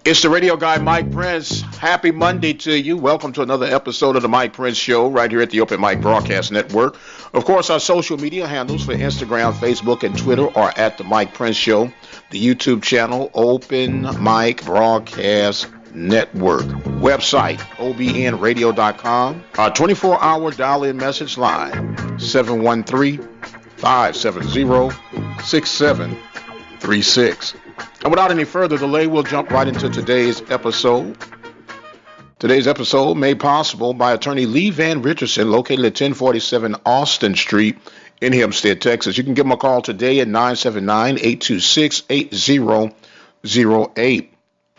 It's the radio guy, Mike Prince. Happy Monday to you. Welcome to another episode of the Mike Prince Show right here at the Open Mic Broadcast Network. Of course, our social media handles for Instagram, Facebook, and Twitter are at the Mike Prince Show. The YouTube channel, Open Mic Broadcast Network. Website, obnradio.com. Our 24-hour dial-in message line, 713-570-6736. And without any further delay, we'll jump right into today's episode. Today's episode made possible by attorney Lee Van Richardson, located at 1047 Austin Street in Hempstead, Texas. You can give him a call today at 979-826-8008.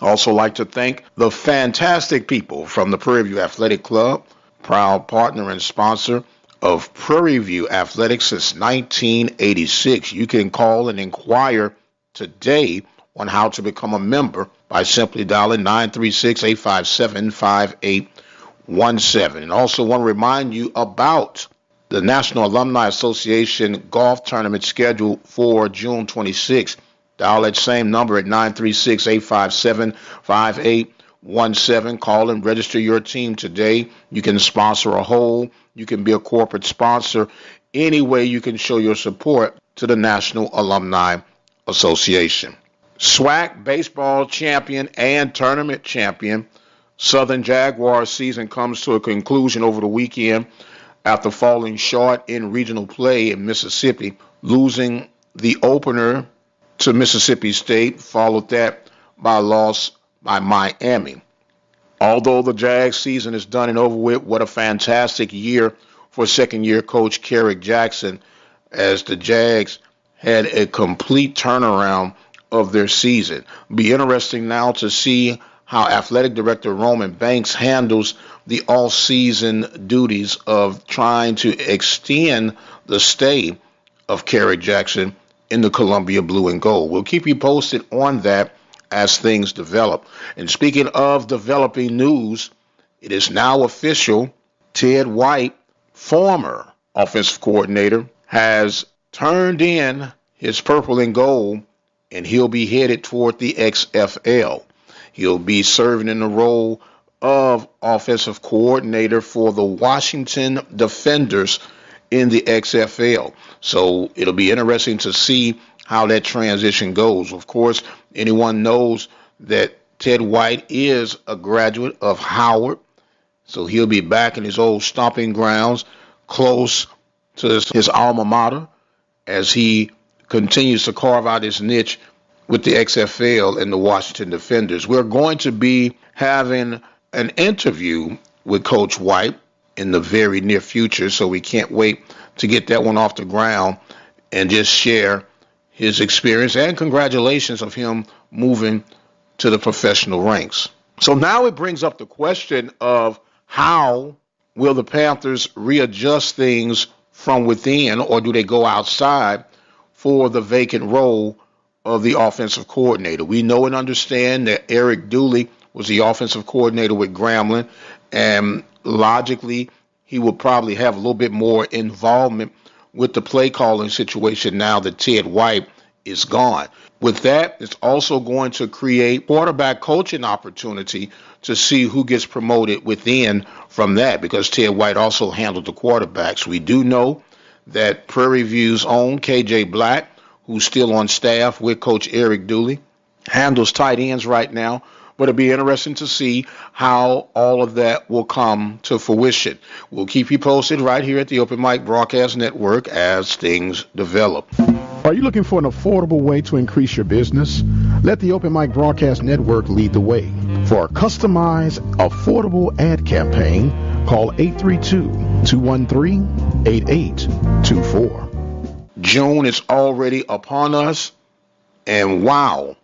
Also like to thank the fantastic people from the Prairie View Athletic Club, proud partner and sponsor of Prairie View Athletics since 1986. You can call and inquire today on how to become a member by simply dialing 936-857-5817. And also want to remind you about the National Alumni Association golf tournament scheduled for June 26th. Dial that same number at 936-857-5817. Call and register your team today. You can sponsor a hole. You can be a corporate sponsor. Any way you can show your support to the National Alumni Association. SWAC baseball champion and tournament champion Southern Jaguars season comes to a conclusion over the weekend after falling short in regional play in Mississippi, losing the opener to Mississippi State, followed that by a loss by Miami. Although the Jags season is done and over with, what a fantastic year for second-year coach Kerrick Jackson, as the Jags had a complete turnaround of their season. Be interesting now to see how athletic director Roman Banks handles the all-season duties of trying to extend the stay of Kerrick Jackson in the Columbia Blue and Gold. We'll keep you posted on that as things develop. And speaking of developing news, it is now official. Ted White, former offensive coordinator, has turned in his purple and gold, and he'll be headed toward the XFL. He'll be serving in the role of offensive coordinator for the Washington Defenders in the XFL. So it'll be interesting to see how that transition goes. Of course, anyone knows that Ted White is a graduate of Howard, so he'll be back in his old stomping grounds, close to his alma mater, as he continues to carve out his niche with the XFL and the Washington Defenders. We're going to be having an interview with Coach White in the very near future, so we can't wait to get that one off the ground and just share his experience and congratulations of him moving to the professional ranks. So now it brings up the question of how will the Panthers readjust things from within, or do they go outside for the vacant role of the offensive coordinator? We know and understand that Eric Dooley was the offensive coordinator with Grambling, and logically he will probably have a little bit more involvement with the play calling situation now that Ted White is gone. With that, it's also going to create quarterback coaching opportunity to see who gets promoted within from that, because Ted White also handled the quarterbacks. We do know that Prairie View's own KJ Black, who's still on staff with Coach Eric Dooley, handles tight ends right now. But it'll be interesting to see how all of that will come to fruition. We'll keep you posted right here at the Open Mic Broadcast Network as things develop. Are you looking for an affordable way to increase your business? Let the Open Mic Broadcast Network lead the way. For a customized, affordable ad campaign, call 832-213-8824. June is already upon us, and wow,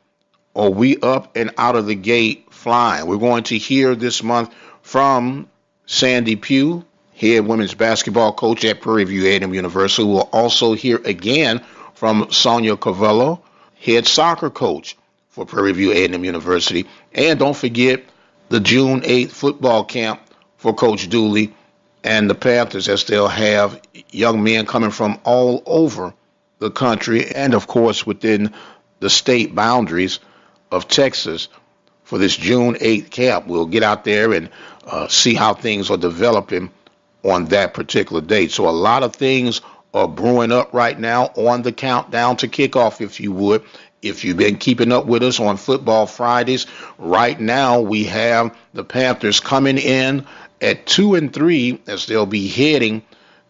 are we up and out of the gate flying. We're going to hear this month from Sandy Pugh, head women's basketball coach at Prairie View A&M University. We'll also hear again from Sonia Covello, head soccer coach for Prairie View A&M University. And don't forget the June 8th football camp for Coach Dooley and the Panthers, as they'll have young men coming from all over the country and, of course, within the state boundaries of Texas for this June 8th camp. We'll get out there and see how things are developing on that particular date. So a lot of things are brewing up right now on the countdown to kickoff, if you would. If you've been keeping up with us on Football Fridays, right now we have the Panthers coming in at 2-3 as they'll be heading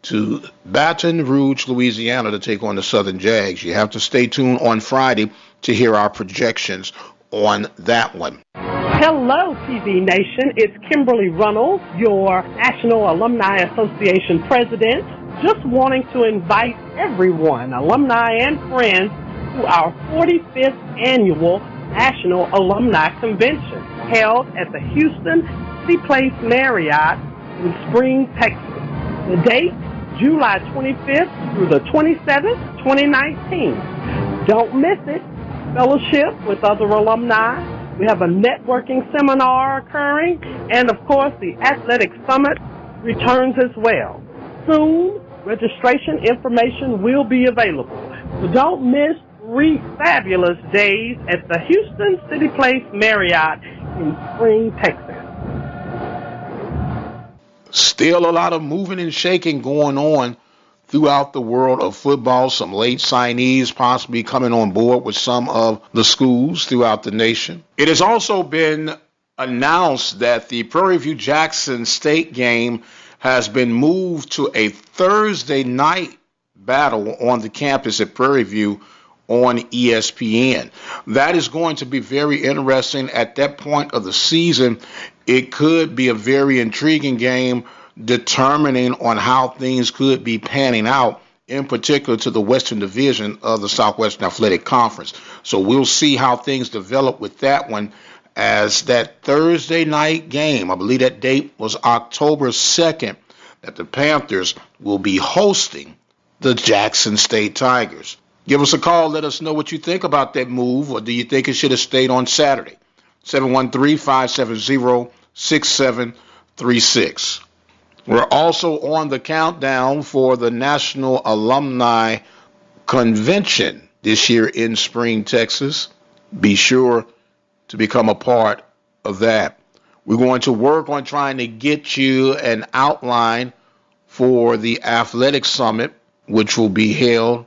to Baton Rouge, Louisiana to take on the Southern Jags. You have to stay tuned on Friday to hear our projections on that one. Hello, TV Nation. It's Kimberly Runnels, your National Alumni Association president, just wanting to invite everyone, alumni and friends, to our 45th annual National Alumni Convention held at the Houston City Place Marriott in Spring, Texas. The date, July 25th through the 27th, 2019. Don't miss it. Fellowship with other alumni. We have a networking seminar occurring, and of course the Athletic Summit returns as well. Soon, registration information will be available. So don't miss 3 fabulous days at the Houston City Place Marriott in Spring, Texas. Still a lot of moving and shaking going on throughout the world of football. Some late signees possibly coming on board with some of the schools throughout the nation. It has also been announced that the Prairie View Jackson State game has been moved to a Thursday night battle on the campus at Prairie View on ESPN. That is going to be very interesting. At that point of the season, it could be a very intriguing game determining on how things could be panning out, in particular to the Western Division of the Southwestern Athletic Conference. So we'll see how things develop with that one, as that Thursday night game, I believe that date was October 2nd, that the Panthers will be hosting the Jackson State Tigers. Give us a call. Let us know what you think about that move, or do you think it should have stayed on Saturday? 713-570-6736. We're also on the countdown for the National Alumni Convention this year in Spring, Texas. Be sure to become a part of that. We're going to work on trying to get you an outline for the Athletic Summit, which will be held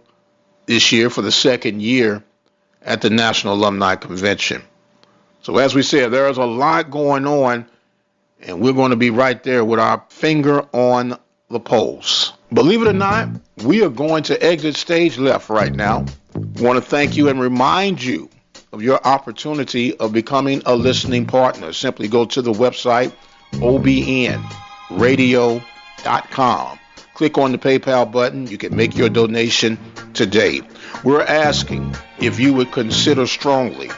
this year for the second year at the National Alumni Convention. So as we said, there's a lot going on, and we're going to be right there with our finger on the pulse. Believe it or not, we are going to exit stage left right now. I want to thank you and remind you of your opportunity of becoming a listening partner. Simply go to the website, obnradio.com. Click on the PayPal button. You can make your donation today. We're asking if you would consider strongly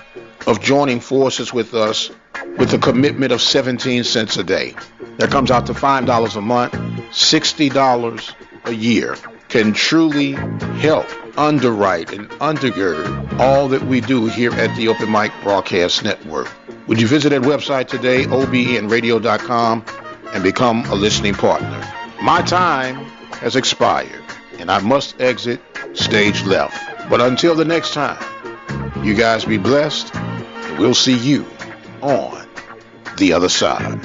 of joining forces with us with a commitment of 17 cents a day. That comes out to $5 a month, $60 a year. Can truly help underwrite and undergird all that we do here at the Open Mic Broadcast Network. Would you visit that website today, obnradio.com, and become a listening partner? My time has expired, and I must exit stage left. But until the next time, you guys be blessed, and we'll see you on the other side.